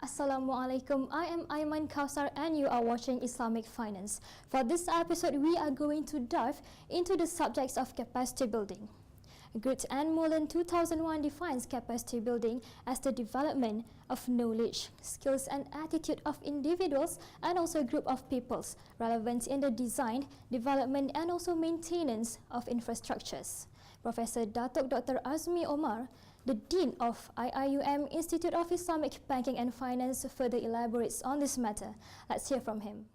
Assalamualaikum, I am Aiman Kausar and you are watching Islamic Finance. For this episode, we are going to dive into the subjects of capacity building. Good and Mullen 2001 defines capacity building as the development of knowledge, skills and attitude of individuals and also a group of peoples, relevant in the design, development and also maintenance of infrastructures. Professor Datuk Dr. Azmi Omar, the Dean of IIUM Institute of Islamic Banking and Finance, further elaborates on this matter. Let's hear from him.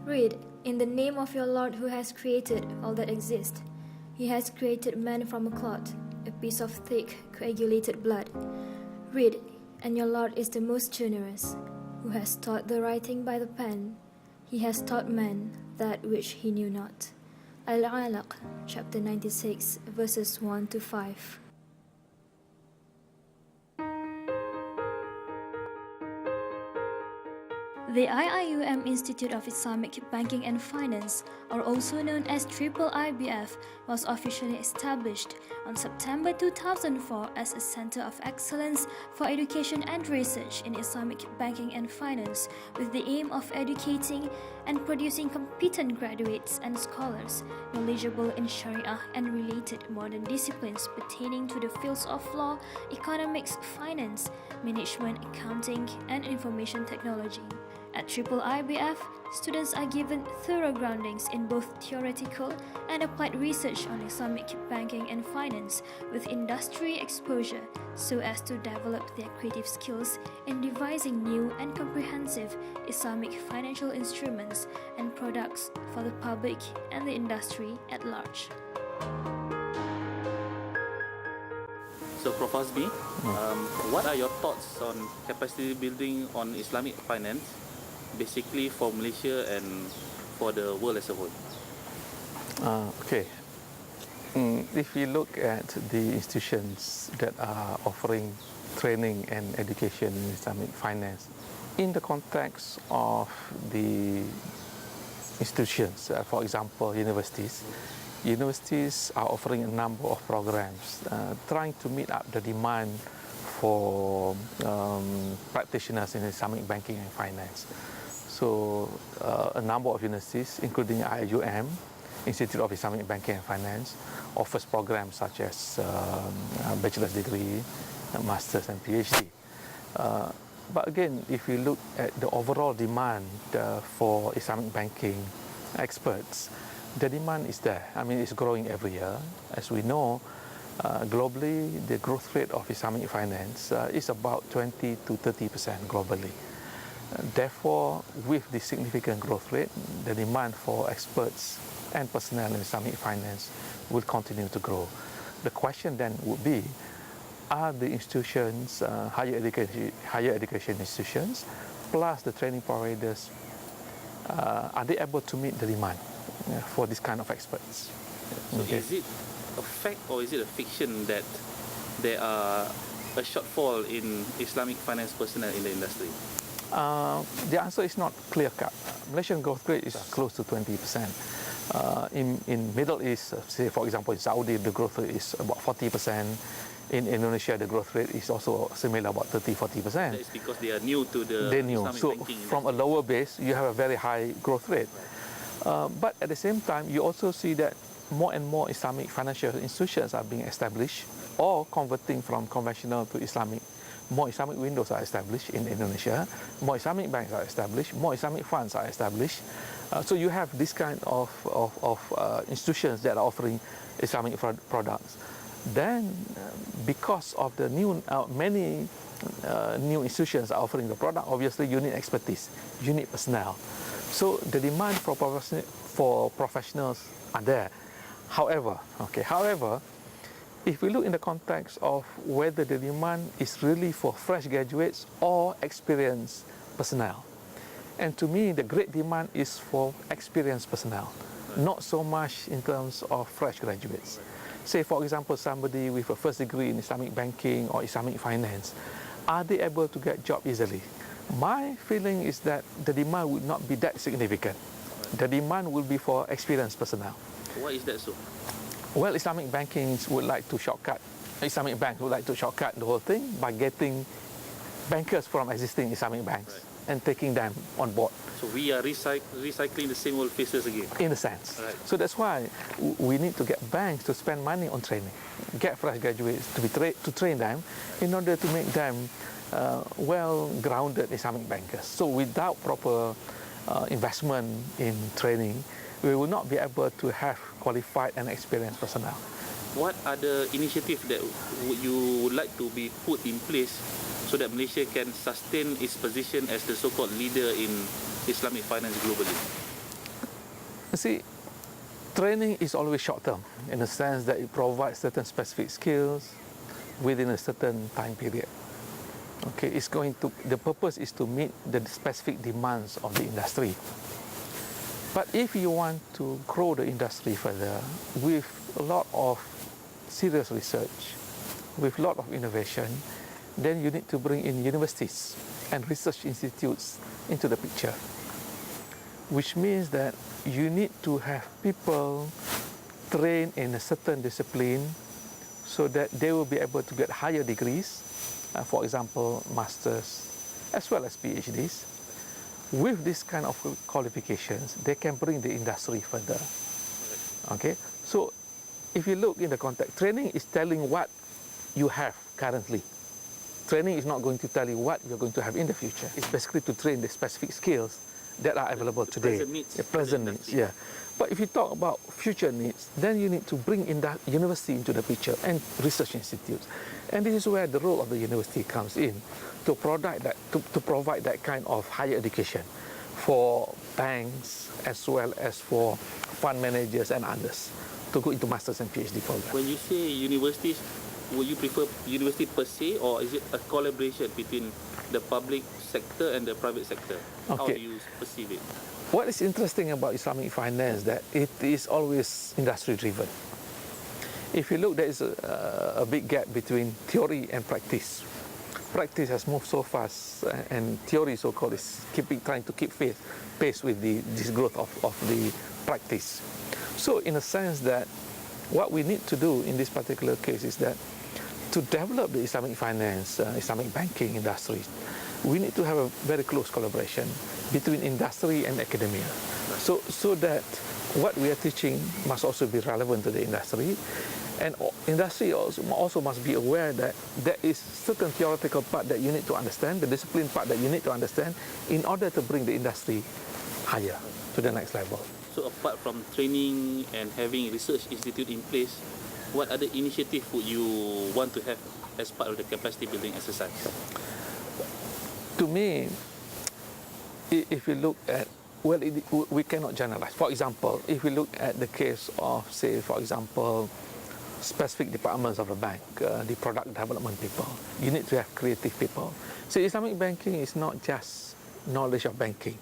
Read, in the name of your Lord who has created all that exists. He has created man from a clot, a piece of thick, coagulated blood. Read, and your Lord is the most generous, who has taught the writing by the pen. He has taught man that which he knew not. Al-Alaq, chapter 96, verses 1 to 5. The IIUM Institute of Islamic Banking and Finance, or also known as IIBF, was officially established on September 2004 as a center of excellence for education and research in Islamic banking and finance, with the aim of educating and producing competent graduates and scholars knowledgeable in Sharia and related modern disciplines pertaining to the fields of law, economics, finance, management, accounting, and information technology. At IIBF, students are given thorough groundings in both theoretical and applied research on Islamic banking and finance, with industry exposure so as to develop their creative skills in devising new and comprehensive Islamic financial instruments and products for the public and the industry at large. So, Prof. Azmi, what are your thoughts on capacity building on Islamic finance, basically for Malaysia and for the world as a whole? Okay. If we look at the institutions that are offering training and education in Islamic finance, in the context of the institutions, for example, universities are offering a number of programs trying to meet up the demand for practitioners in Islamic banking and finance. So a number of universities, including IIUM, Institute of Islamic Banking and Finance, offers programs such as bachelor's degree, master's and PhD. But again, if we look at the overall demand for Islamic banking experts, the demand is there. I mean, it's growing every year. As we know, globally, the growth rate of Islamic finance is about 20 to 30% globally. Therefore, with the significant growth rate, the demand for experts and personnel in Islamic finance will continue to grow. The question then would be, are the institutions, higher education institutions, plus the training providers, are they able to meet the demand for this kind of experts? So is it a fact or is it a fiction that there are a shortfall in Islamic finance personnel in the industry? The answer is not clear-cut. Malaysian growth rate is close to 20%. In Middle East, say for example in Saudi, the growth rate is about 40%. In Indonesia, the growth rate is also similar, about 30-40%. That is because they are new to the Islamic so banking. From a lower base, you have a very high growth rate. But at the same time, you also see that more and more Islamic financial institutions are being established or converting from conventional to Islamic. More Islamic windows are established in Indonesia, more Islamic banks are established, more Islamic funds are established. So you have this kind of institutions that are offering Islamic products. Then, because of the many new institutions are offering the product, obviously you need expertise, you need personnel. So the demand for professionals are there. However, if we look in the context of whether the demand is really for fresh graduates or experienced personnel, and to me the great demand is for experienced personnel, not so much in terms of fresh graduates. Say for example somebody with a first degree in Islamic banking or Islamic finance, are they able to get job easily? My feeling is that the demand would not be that significant. The demand will be for experienced personnel. Why is that so? Well, Islamic banking would like to shortcut Islamic banks would like to shortcut the whole thing by getting bankers from existing Islamic banks and taking them on board. So we are recycling the same old faces again. In a sense. Right. So that's why we need to get banks to spend money on training, get fresh graduates to train them in order to make them well-grounded Islamic bankers. So without proper investment in training, we will not be able to have qualified and experienced personnel. What are the initiatives that you would like to be put in place so that Malaysia can sustain its position as the so-called leader in Islamic finance globally? You see, training is always short-term in the sense that it provides certain specific skills within a certain time period. Okay, the purpose is to meet the specific demands of the industry. But if you want to grow the industry further with a lot of serious research, with a lot of innovation, then you need to bring in universities and research institutes into the picture, which means that you need to have people trained in a certain discipline so that they will be able to get higher degrees, for example, masters as well as PhDs. With this kind of qualifications, they can bring the industry further. Okay, so if you look in the context, training is telling what you have currently. Training is not going to tell you what you're going to have in the future. It's basically to train the specific skills that are available today. The present needs. Yeah. But if you talk about future needs, then you need to bring in the university into the picture and research institutes. And this is where the role of the university comes in, to provide that kind of higher education for banks as well as for fund managers and others to go into masters and PhD programs. When you say universities, would you prefer university per se, or is it a collaboration between the public sector and the private sector? Okay. How do you perceive it? What is interesting about Islamic finance that it is always industry driven. If you look, there is a big gap between theory and practice. Practice has moved so fast, and theory, so-called, is trying to keep pace with this growth of the practice. So in a sense that what we need to do in this particular case is that to develop the Islamic finance, Islamic banking industry, we need to have a very close collaboration between industry and academia. So that what we are teaching must also be relevant to the industry, and industry also must be aware that there is certain theoretical part that you need to understand, the discipline part that you need to understand in order to bring the industry higher to the next level. So apart from training and having research institute in place, what other initiative would you want to have as part of the capacity building exercise? To me, if you look at, well, we cannot generalize. For example, if we look at the case of, say, for example, specific departments of a bank, the product development people, you need to have creative people. So Islamic banking is not just knowledge of banking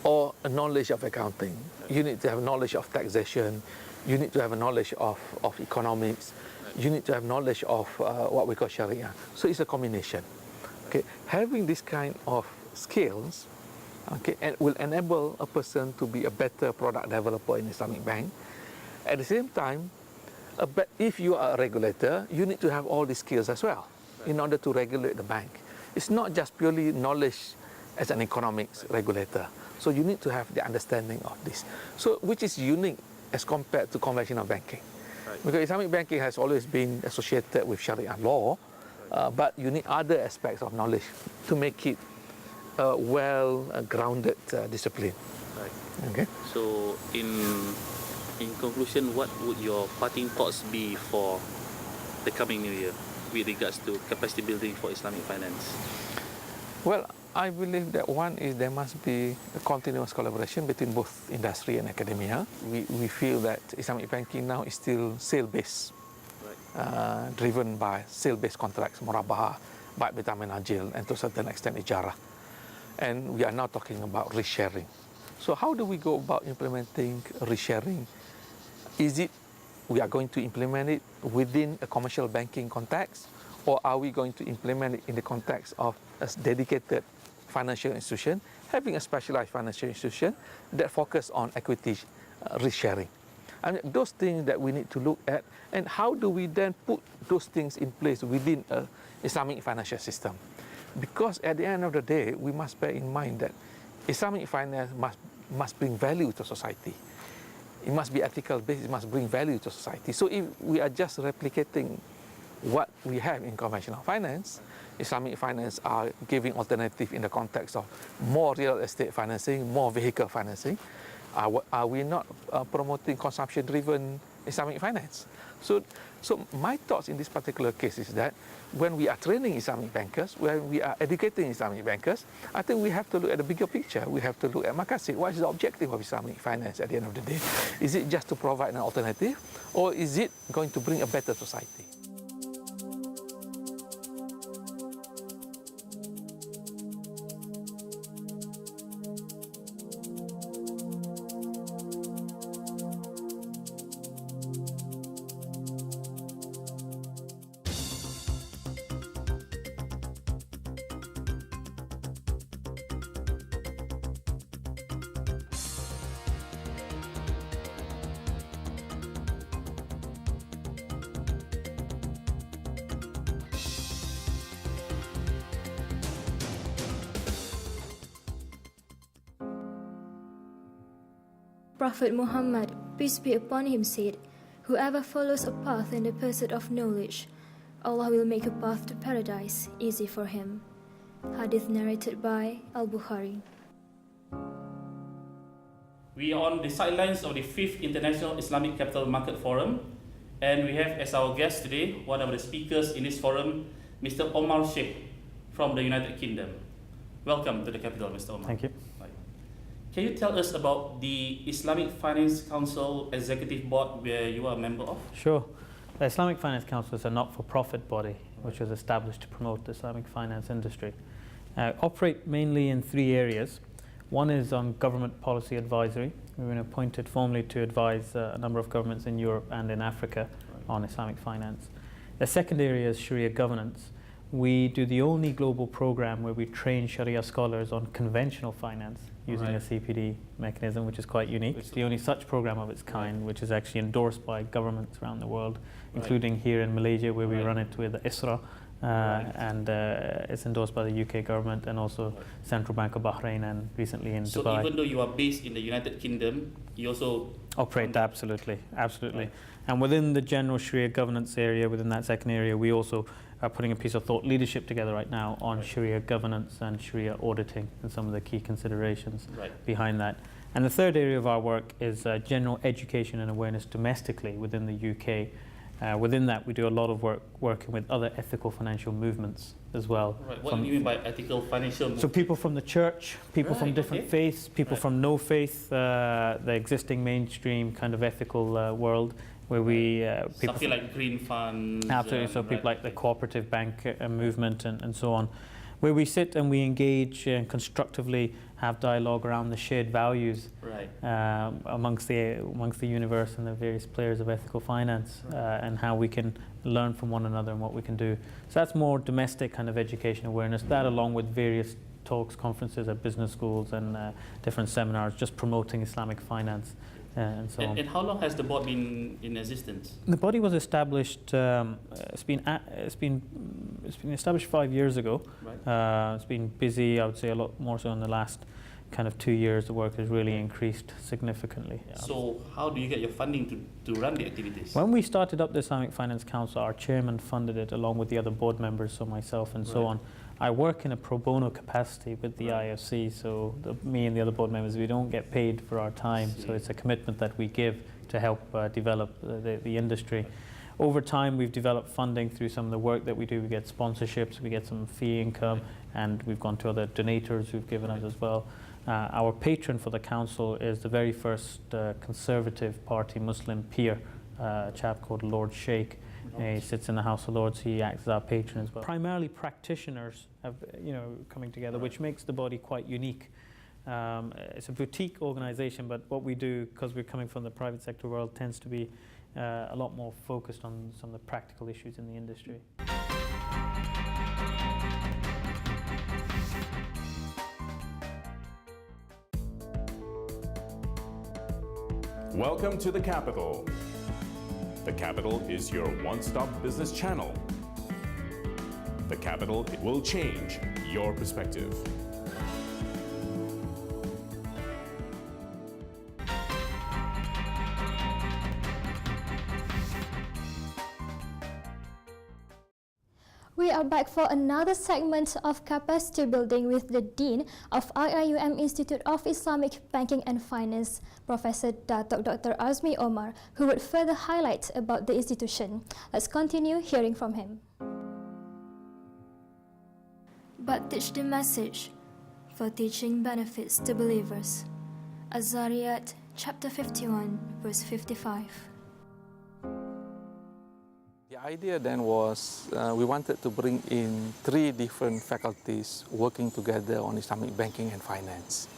or a knowledge of accounting. You need to have knowledge of taxation, you need to have a knowledge of economics, you need to have knowledge of what we call Sharia. So it's a combination. Okay, having this kind of skills, okay, and will enable a person to be a better product developer in Islamic bank. At the same time, if you are a regulator, you need to have all these skills as well in order to regulate the bank. It's not just purely knowledge as an economics regulator. So you need to have the understanding of this. So which is unique as compared to conventional banking. Right. Because Islamic banking has always been associated with Sharia law, but you need other aspects of knowledge to make it a well-grounded discipline. Right. Okay. So in conclusion, what would your parting thoughts be for the coming new year with regards to capacity building for Islamic finance? Well, I believe that one is there must be a continuous collaboration between both industry and academia. We feel that Islamic banking now is still sale-based, right. Driven by sale-based contracts, murabaha, baik bitamin ajil, and to a certain extent ijarah. And we are now talking about risk-sharing. So how do we go about implementing risk-sharing? Is it we are going to implement it within a commercial banking context, or are we going to implement it in the context of a dedicated financial institution, having a specialized financial institution that focus on equity risk sharing? And those things that we need to look at, and how do we then put those things in place within an Islamic financial system? Because at the end of the day, we must bear in mind that Islamic finance must bring value to society. It must be ethical based, it must bring value to society. So if we are just replicating what we have in conventional finance, Islamic finance are giving alternative in the context of more real estate financing, more vehicle financing. Are we not promoting consumption-driven Islamic finance? So my thoughts in this particular case is that when we are training Islamic bankers, when we are educating Islamic bankers, I think we have to look at the bigger picture. We have to look at maqasid. What is the objective of Islamic finance at the end of the day? Is it just to provide an alternative, or is it going to bring a better society? Prophet Muhammad, peace be upon him, said, "Whoever follows a path in the pursuit of knowledge, Allah will make a path to paradise easy for him." Hadith narrated by Al-Bukhari. We are on the sidelines of the 5th International Islamic Capital Market Forum, and we have as our guest today one of the speakers in this forum, Mr. Omar Sheikh from the United Kingdom. Welcome to the capital, Mr. Omar. Thank you. Can you tell us about the Islamic Finance Council Executive Board where you are a member of? Sure. The Islamic Finance Council is a not-for-profit body which was established to promote the Islamic finance industry. Operate mainly in 3 areas. One is on government policy advisory. We've been appointed formally to advise a number of governments in Europe and in Africa on Islamic finance. The second area is Sharia governance. We do the only global program where we train Sharia scholars on conventional finance using a CPD mechanism, which is quite unique. It's the only such program of its kind, which is actually endorsed by governments around the world, including here in Malaysia, where we run it with ISRA, and it's endorsed by the UK government and also Central Bank of Bahrain and recently in Dubai. So even though you are based in the United Kingdom, you also operate absolutely. And within the general Sharia governance area, within that second area, we also are putting a piece of thought leadership together right now on Sharia governance and Sharia auditing and some of the key considerations behind that. And the third area of our work is general education and awareness domestically within the UK. Within that, we do a lot of work working with other ethical financial movements as well. What do you mean by ethical financial movements? So people from the church, people from different faiths, people from no faith, the existing mainstream kind of ethical world, where we people something like green funds. Absolutely. So people like the cooperative bank movement and so on, where we sit and we engage and constructively have dialogue around the shared values amongst the universe and the various players of ethical finance, and how we can learn from one another and what we can do. So that's more domestic kind of education awareness. That, along with various talks, conferences at business schools and different seminars, just promoting Islamic finance. And so on. And how long has the board been in existence? The body was established. It's been established 5 years ago. It's been busy. I would say a lot more so in the last kind of 2 years. The work has really increased significantly. So how do you get your funding to run the activities? When we started up the Islamic Finance Council, our chairman funded it along with the other board members, so myself and so on. I work in a pro bono capacity with the IFC, so me and the other board members, we don't get paid for our time, so it's a commitment that we give to help develop the industry. Over time, we've developed funding through some of the work that we do. We get sponsorships, we get some fee income, and we've gone to other donators who've given us as well. Our patron for the council is the very first Conservative Party Muslim peer, a chap called Lord Sheikh. He sits in the House of Lords. He acts as our patron as well. Primarily practitioners have, coming together, which makes the body quite unique. It's a boutique organisation, but what we do, because we're coming from the private sector world, tends to be a lot more focused on some of the practical issues in the industry. Welcome to the Capital. The Capital is your one-stop business channel. The Capital will change your perspective. We are back for another segment of capacity building with the Dean of IIUM Institute of Islamic Banking and Finance, Professor Datuk Dr. Azmi Omar, who would further highlight about the institution. Let's continue hearing from him. But teach the message, for teaching benefits to believers. Az-Zariyat, chapter 51, verse 55. The idea then was we wanted to bring in 3 different faculties working together on Islamic banking and finance.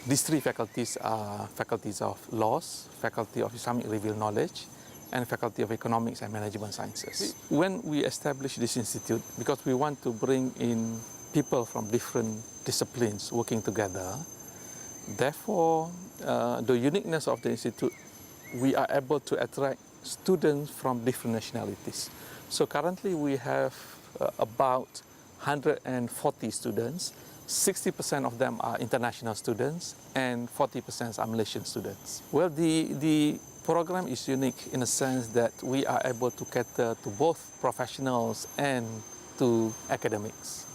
These 3 faculties are faculties of laws, faculty of Islamic revealed knowledge, and faculty of economics and management sciences. When we established this institute, because we want to bring in people from different disciplines working together, therefore the uniqueness of the institute, we are able to attract students from different nationalities. So currently we have about 140 students. 60% of them are international students and 40% are Malaysian students. Well, the program is unique in a sense that we are able to cater to both professionals and to academics.